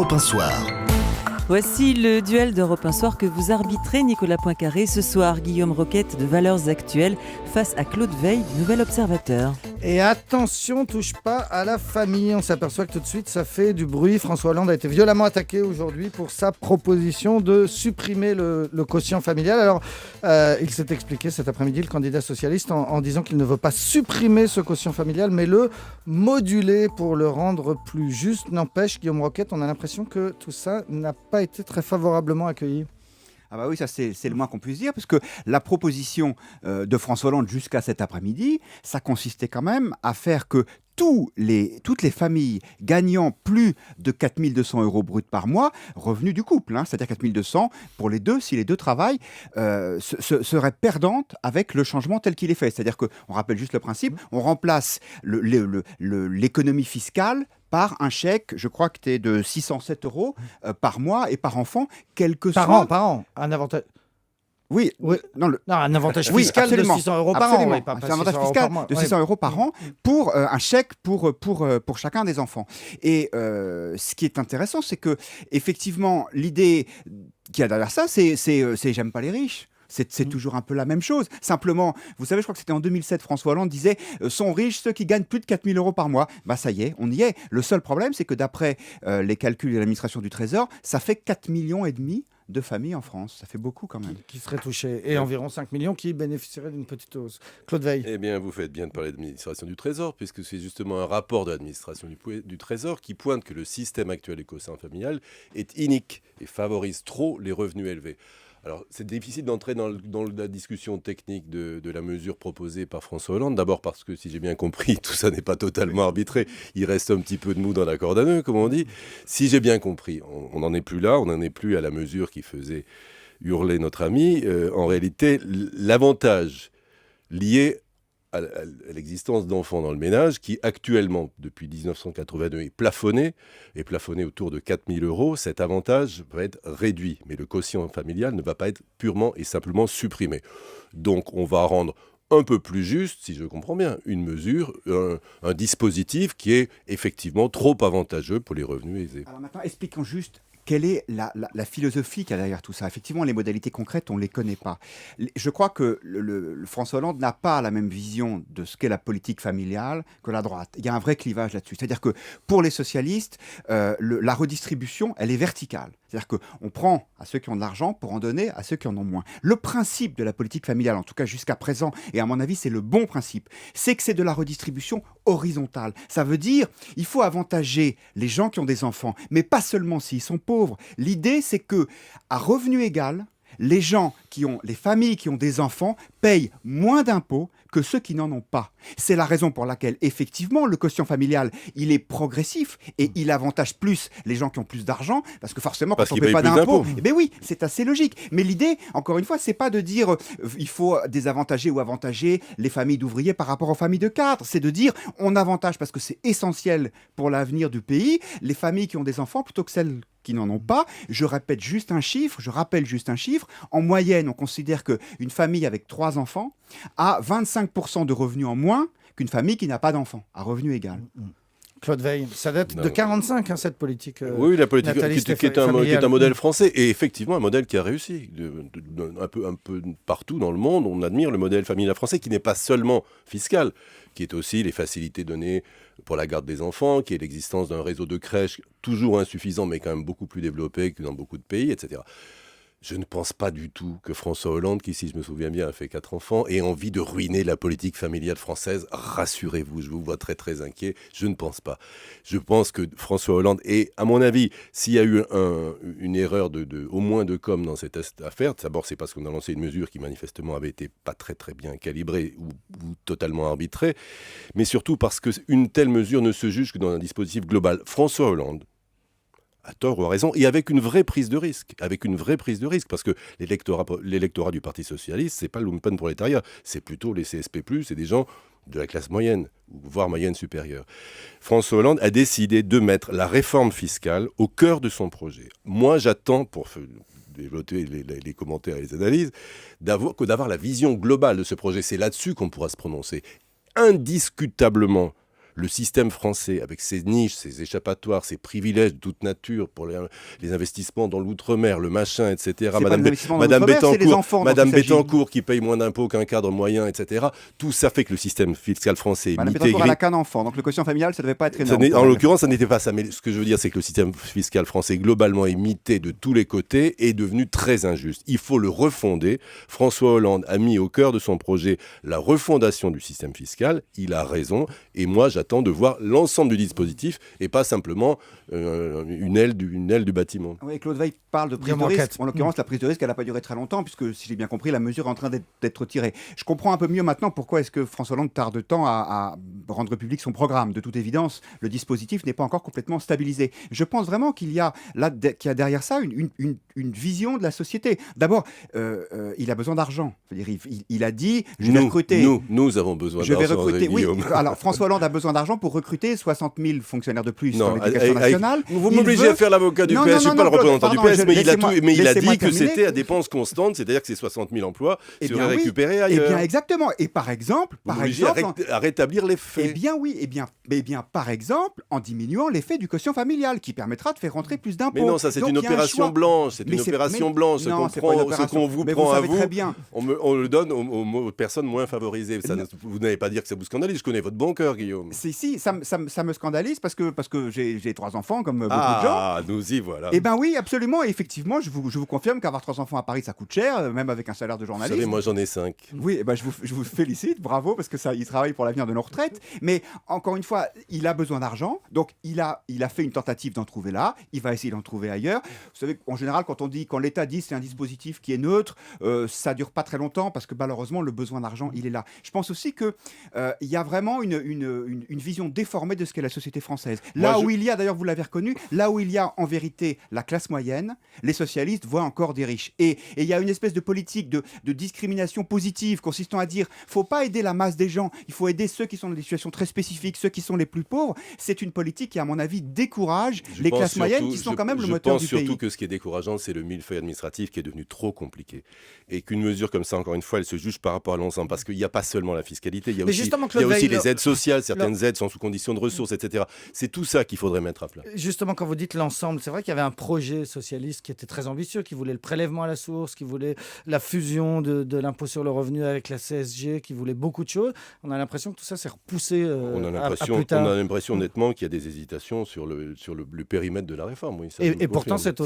Europe 1 Soir. Voici le duel d'Europe 1 Soir que vous arbitrez, Nicolas Poincaré. Ce soir, Guillaume Roquette de Valeurs Actuelles face à Claude Veil du Nouvel Observateur. Et attention, touche pas à la famille. On s'aperçoit que tout de suite, ça fait du bruit. François Hollande a été violemment attaqué aujourd'hui pour sa proposition de supprimer le quotient familial. Alors, il s'est expliqué cet après-midi, le candidat socialiste, en disant qu'il ne veut pas supprimer ce quotient familial, mais le moduler pour le rendre plus juste. N'empêche, Guillaume Roquette, on a l'impression que tout ça n'a pas été très favorablement accueilli. Ah bah oui, ça c'est le moins qu'on puisse dire, parce que la proposition de François Hollande jusqu'à cet après-midi, ça consistait quand même à faire que toutes les familles gagnant plus de 4 200 € bruts par mois, revenus du couple, c'est-à-dire 4 200 pour les deux, si les deux travaillent, seraient perdantes avec le changement tel qu'il est fait. C'est-à-dire qu'on rappelle juste le principe, on remplace l'économie fiscale par un chèque, je crois que c'est de 607 € par mois et par enfant, quel que soit... Par an, un avantage... Oui, non, un avantage fiscal de 600 € par an. Oui, pas un avantage fiscal de 600 € par an pour un chèque pour chacun des enfants. Et ce qui est intéressant, c'est que effectivement, l'idée qu'il y a derrière ça, c'est j'aime pas les riches. C'est toujours un peu la même chose. Simplement, vous savez, je crois que c'était en 2007, François Hollande disait sont riches ceux qui gagnent plus de 4 000 € par mois. Bah ça y est, on y est. Le seul problème, c'est que d'après les calculs de l'administration du Trésor, ça fait 4,5 millions de familles en France. Ça fait beaucoup quand même. Qui seraient touchées. Et environ 5 millions qui bénéficieraient d'une petite hausse. Claude Veil. Eh bien, vous faites bien de parler de l'administration du Trésor, puisque c'est justement un rapport de l'administration du Trésor qui pointe que le système actuel du quotient familial est inique et favorise trop les revenus élevés. Alors, c'est difficile d'entrer dans la discussion technique de la mesure proposée par François Hollande. D'abord parce que, si j'ai bien compris, tout ça n'est pas totalement arbitré. Il reste un petit peu de mou dans la corde à nœud, comme on dit. Si j'ai bien compris, on n'en est plus là. On n'en est plus à la mesure qui faisait hurler notre ami. En réalité, l'avantage lié à l'existence d'enfants dans le ménage, qui actuellement, depuis 1982, est plafonné autour de 4 000 €. Cet avantage va être réduit, mais le quotient familial ne va pas être purement et simplement supprimé. Donc on va rendre un peu plus juste, si je comprends bien, une mesure, un dispositif qui est effectivement trop avantageux pour les revenus aisés. Alors maintenant, expliquons juste quelle est la philosophie qu'il y a derrière tout ça. Effectivement, les modalités concrètes, on ne les connaît pas. Je crois que le François Hollande n'a pas la même vision de ce qu'est la politique familiale que la droite. Il y a un vrai clivage là-dessus. C'est-à-dire que pour les socialistes, la redistribution, elle est verticale. C'est-à-dire qu'on prend à ceux qui ont de l'argent pour en donner à ceux qui en ont moins. Le principe de la politique familiale, en tout cas jusqu'à présent, et à mon avis c'est le bon principe, c'est que c'est de la redistribution horizontale. Ça veut dire il faut avantager les gens qui ont des enfants, mais pas seulement s'ils sont pauvres. L'idée c'est que à revenu égal, les familles qui ont des enfants payent moins d'impôts que ceux qui n'en ont pas. C'est la raison pour laquelle, effectivement, le quotient familial, il est progressif et il avantage plus les gens qui ont plus d'argent, parce que forcément, quand on ne paie pas d'impôts, eh bien oui, c'est assez logique. Mais l'idée, encore une fois, c'est pas de dire il faut désavantager ou avantager les familles d'ouvriers par rapport aux familles de cadres. C'est de dire on avantage, parce que c'est essentiel pour l'avenir du pays, les familles qui ont des enfants plutôt que celles qui n'en ont pas. Je rappelle juste un chiffre. En moyenne, on considère qu'une famille avec 3 enfants a 25% de revenus en moins qu'une famille qui n'a pas d'enfants, à revenu égal. Claude Veil, ça date de 1945, cette politique. Oui, la politique qui est un modèle français, et effectivement un modèle qui a réussi. Un peu partout dans le monde, on admire le modèle familial français, qui n'est pas seulement fiscal, qui est aussi les facilités données pour la garde des enfants, qui est l'existence d'un réseau de crèches toujours insuffisant, mais quand même beaucoup plus développé que dans beaucoup de pays, etc. Je ne pense pas du tout que François Hollande, qui, si je me souviens bien, a fait 4 enfants, ait envie de ruiner la politique familiale française. Rassurez-vous, je vous vois très très inquiet. Je ne pense pas. Je pense que François Hollande est, à mon avis, s'il y a eu une erreur au moins de com dans cette affaire, d'abord c'est parce qu'on a lancé une mesure qui manifestement avait été pas très très bien calibrée ou totalement arbitrée, mais surtout parce qu'une telle mesure ne se juge que dans un dispositif global. François Hollande, à tort ou à raison, et avec une vraie prise de risque, parce que l'électorat du Parti Socialiste, c'est pas le lumpenprolétariat, c'est plutôt les CSP+, c'est des gens de la classe moyenne, voire moyenne supérieure. François Hollande a décidé de mettre la réforme fiscale au cœur de son projet. Moi, j'attends, pour développer les commentaires et les analyses, d'avoir la vision globale de ce projet. C'est là-dessus qu'on pourra se prononcer. Indiscutablement, le système français, avec ses niches, ses échappatoires, ses privilèges de toute nature pour les investissements dans l'outre-mer, le machin, etc. Madame Bettencourt qui paye moins d'impôts qu'un cadre moyen, etc. Tout ça fait que le système fiscal français est Madame intégré. Bettencourt, elle n'a qu'un enfant, donc le quotient familial, ça ne devait pas être énorme. En l'occurrence, ça n'était pas ça. Mais ce que je veux dire, c'est que le système fiscal français, globalement imité de tous les côtés, est devenu très injuste. Il faut le refonder. François Hollande a mis au cœur de son projet la refondation du système fiscal. Il a raison. Et moi, j'attends de voir l'ensemble du dispositif et pas simplement une aile du bâtiment. Oui, Claude Veil parle de prise de risque. En l'occurrence, la prise de risque, elle n'a pas duré très longtemps, puisque, si j'ai bien compris, la mesure est en train d'être tirée. Je comprends un peu mieux maintenant pourquoi est-ce que François Hollande tarde tant à rendre public son programme. De toute évidence, le dispositif n'est pas encore complètement stabilisé. Je pense vraiment qu'il y a derrière ça une vision de la société. D'abord, il a besoin d'argent. Il a dit, je vais recruter... Nous avons besoin d'argent. Je vais recruter... Oui, alors François Hollande a besoin d'argent pour recruter 60 000 fonctionnaires de plus dans l'éducation nationale. Vous m'obligez à faire l'avocat du PS, je ne suis pas le représentant du PS, mais il a dit que c'était à dépenses constantes, c'est-à-dire que ces 60 000 emplois seraient récupérés ailleurs. Eh bien, exactement. Et par exemple... à rétablir l'effet. Eh bien, oui. Eh bien, par exemple, en diminuant l'effet du quotient familial, qui permettra de faire rentrer plus d'impôts. Mais non, ça, c'est une opération blanche. C'est une opération blanche. Ce qu'on vous prend à vous, on le donne aux personnes moins favorisées. Vous n'allez pas dire que ça vous scandalise. Je connais votre bon cœur, Guillaume. Si, ça me scandalise parce que j'ai 3 enfants, comme beaucoup de gens. Ah, nous y voilà. Eh bien oui, absolument. Et effectivement, je vous confirme qu'avoir 3 enfants à Paris, ça coûte cher, même avec un salaire de journaliste. Vous savez, moi, j'en ai 5. Oui, eh ben, je vous félicite, bravo, parce que ça, il travaille pour l'avenir de nos retraites. Mais encore une fois, il a besoin d'argent, donc il a fait une tentative d'en trouver là, il va essayer d'en trouver ailleurs. Vous savez, en général, quand l'État dit c'est un dispositif qui est neutre, ça dure pas très longtemps parce que malheureusement le besoin d'argent il est là. Je pense aussi que il y a vraiment une vision déformée de ce qu'est la société française. Il y a, d'ailleurs vous l'avez reconnu, là où il y a en vérité la classe moyenne, les socialistes voient encore des riches. Et il y a une espèce de politique de discrimination positive consistant à dire faut pas aider la masse des gens, il faut aider ceux qui sont dans des situations très spécifiques, ceux qui sont les plus pauvres. C'est une politique qui, à mon avis, décourage les classes moyennes qui sont quand même le moteur du pays. Je pense surtout que ce qui est décourageant, c'est le millefeuille administratif qui est devenu trop compliqué. Et qu'une mesure comme ça, encore une fois, elle se juge par rapport à l'ensemble. Parce qu'il n'y a pas seulement la fiscalité, il y a aussi les aides sociales, certaines aides sont sous condition de ressources, etc. C'est tout ça qu'il faudrait mettre à plat. Justement, quand vous dites l'ensemble, c'est vrai qu'il y avait un projet socialiste qui était très ambitieux, qui voulait le prélèvement à la source, qui voulait la fusion de l'impôt sur le revenu avec la CSG, qui voulait beaucoup de choses. On a l'impression que tout ça s'est repoussé à plus tard. On a l'impression honnêtement qu'il y a des hésitations sur le périmètre de la réforme. Oui, et pourtant, c'était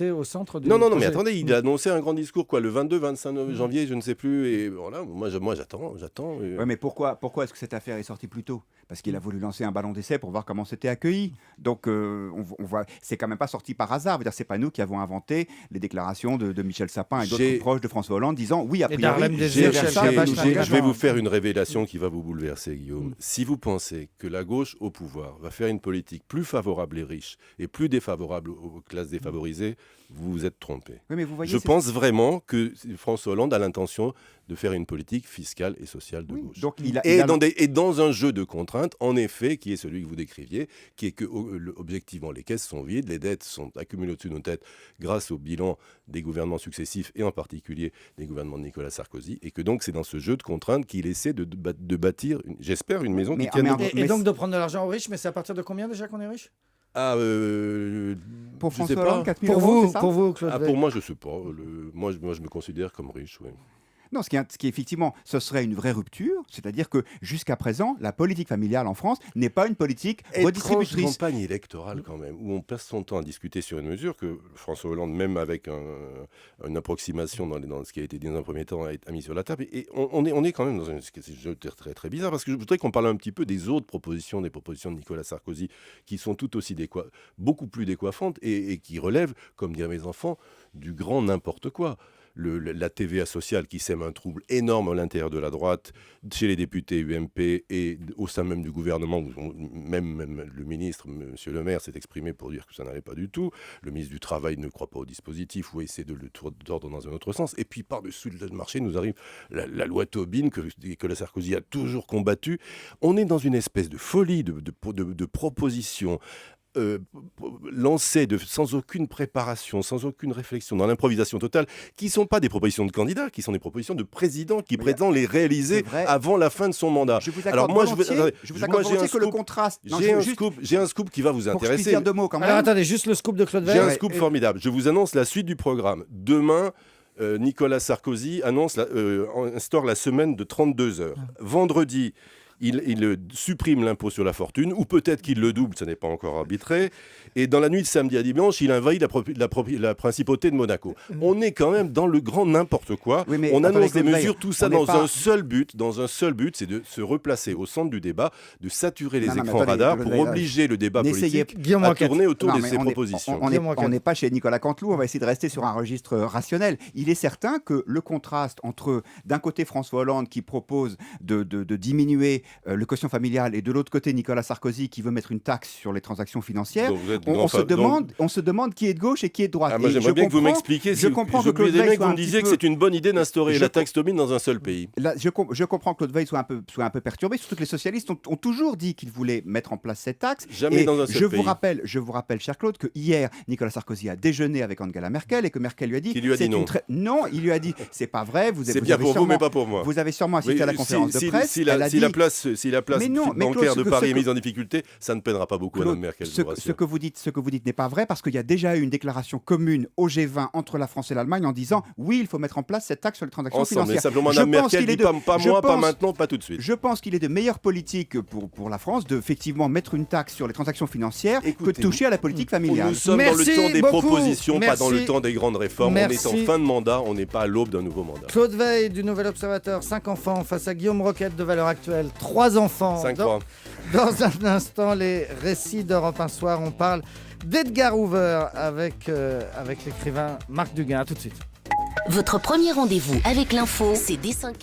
au centre du Non, projet. mais attendez, il a annoncé un grand discours, le 22-25 janvier, je ne sais plus. Et voilà, moi j'attends. Ouais, mais pourquoi est-ce que cette affaire est sortie plus tôt ? Parce qu'il a voulu lancer un ballon d'essai pour voir comment c'était accueilli. Donc, on voit, c'est quand même pas sorti par hasard. C'est pas nous qui avons inventé les déclarations de Michel Sapin et d'autres proches de François Hollande disant oui, a priori, je vais vous faire une révélation qui va vous bouleverser, Guillaume. Si vous pensez que la gauche au pouvoir va faire une politique plus favorable aux riches et plus défavorable aux classes défavorisées, vous vous êtes trompé. Oui, mais vous voyez, je pense vraiment que François Hollande a l'intention de faire une politique fiscale et sociale de gauche. Donc dans un jeu de contraintes, en effet, qui est celui que vous décriviez, qui est que, objectivement, les caisses sont vides, les dettes sont accumulées au-dessus de nos têtes grâce au bilan des gouvernements successifs et en particulier des gouvernements de Nicolas Sarkozy, et que donc c'est dans ce jeu de contraintes qu'il essaie de bâtir, j'espère, une maison qui tienne. Et donc de prendre de l'argent aux riches, mais c'est à partir de combien déjà qu'on est riche ? Pour François Hollande, 4 000 pour euros, vous, c'est ça ? pour vous, Claude Veil. Pour moi, je ne sais pas. Moi, je me considère comme riche, oui. Non, ce qui effectivement, ce serait une vraie rupture, c'est-à-dire que jusqu'à présent, la politique familiale en France n'est pas une politique redistributrice. Étrange campagne électorale quand même, où on passe son temps à discuter sur une mesure que François Hollande, même avec une approximation dans ce qui a été dit dans un premier temps, a mis sur la table. Et on est quand même dans un jeu très, très bizarre, parce que je voudrais qu'on parle un petit peu des autres propositions, des propositions de Nicolas Sarkozy, qui sont tout aussi beaucoup plus décoiffantes et qui relèvent, comme diraient mes enfants, du grand n'importe quoi. La TVA sociale qui sème un trouble énorme à l'intérieur de la droite, chez les députés UMP et au sein même du gouvernement, où même le ministre, M. Le Maire, s'est exprimé pour dire que ça n'allait pas du tout. Le ministre du Travail ne croit pas au dispositif ou essaie de le tordre dans un autre sens. Et puis par-dessus le marché nous arrive la loi Tobin que Nicolas Sarkozy a toujours combattue. On est dans une espèce de folie de propositions lancées sans aucune préparation, sans aucune réflexion, dans l'improvisation totale, qui ne sont pas des propositions de candidats, qui sont des propositions de présidents qui prétendent les réaliser avant la fin de son mandat. Je vous accorde volontiers que le contraste... J'ai un scoop qui va vous intéresser. Je puisse dire 2 mots quand même. Alors attendez, juste le scoop de Claude Veil. J'ai un scoop formidable. Je vous annonce la suite du programme. Demain, Nicolas Sarkozy instaure la semaine de 32 heures. Vendredi, il supprime l'impôt sur la fortune, ou peut-être qu'il le double, ça n'est pas encore arbitré. Et dans la nuit de samedi à dimanche, il envahit la principauté de Monaco. On est quand même dans le grand n'importe quoi. Oui, on annonce des mesures, tout ça dans un seul but, c'est de se replacer au centre du débat, de saturer les écrans radars pour obliger le débat politique à tourner autour de ces propositions. On n'est pas chez Nicolas Canteloup, on va essayer de rester sur un registre rationnel. Il est certain que le contraste entre, d'un côté, François Hollande qui propose de diminuer le quotient familial et de l'autre côté Nicolas Sarkozy qui veut mettre une taxe sur les transactions financières, on se demande qui est de gauche et qui est de droite. Moi j'aimerais bien que vous m'expliquiez. Je comprends que Claude Veil vous me disiez que c'est une bonne idée d'instaurer la taxe Tobin dans un seul pays. Je comprends que Claude Veil soit un peu perturbé, surtout que les socialistes ont toujours dit qu'ils voulaient mettre en place cette taxe. Jamais dans un seul pays. Je vous rappelle, cher Claude, que hier Nicolas Sarkozy a déjeuné avec Angela Merkel et que Merkel lui a dit... Il lui a dit non. Non, il lui a dit c'est pas vrai. C'est bien pour vous mais pas pour moi. Vous avez sûrement assisté à la conférence de presse. Si la place bancaire de Paris est mise en difficulté, ça ne peinera pas beaucoup Mme Merkel. Ce que vous dites n'est pas vrai parce qu'il y a déjà eu une déclaration commune au G20 entre la France et l'Allemagne en disant oui, il faut mettre en place cette taxe sur les transactions financières. Mais simplement Mme Merkel dit pas moi, pas maintenant, pas tout de suite. Je pense qu'il est de meilleure politique pour la France de effectivement mettre une taxe sur les transactions financières que de toucher à la politique familiale. Nous sommes dans le temps des propositions, pas dans le temps des grandes réformes. On est en fin de mandat, on n'est pas à l'aube d'un nouveau mandat. Claude Veil du Nouvel Observateur, 5 enfants face à Guillaume Roquette de Valeurs Actuelles, 3 enfants. 5-3. Dans un instant, les récits d'Europe 1 Soir, on parle d'Edgar Hoover avec l'écrivain Marc Duguin. À tout de suite. Votre premier rendez-vous avec l'info, c'est dès 5h.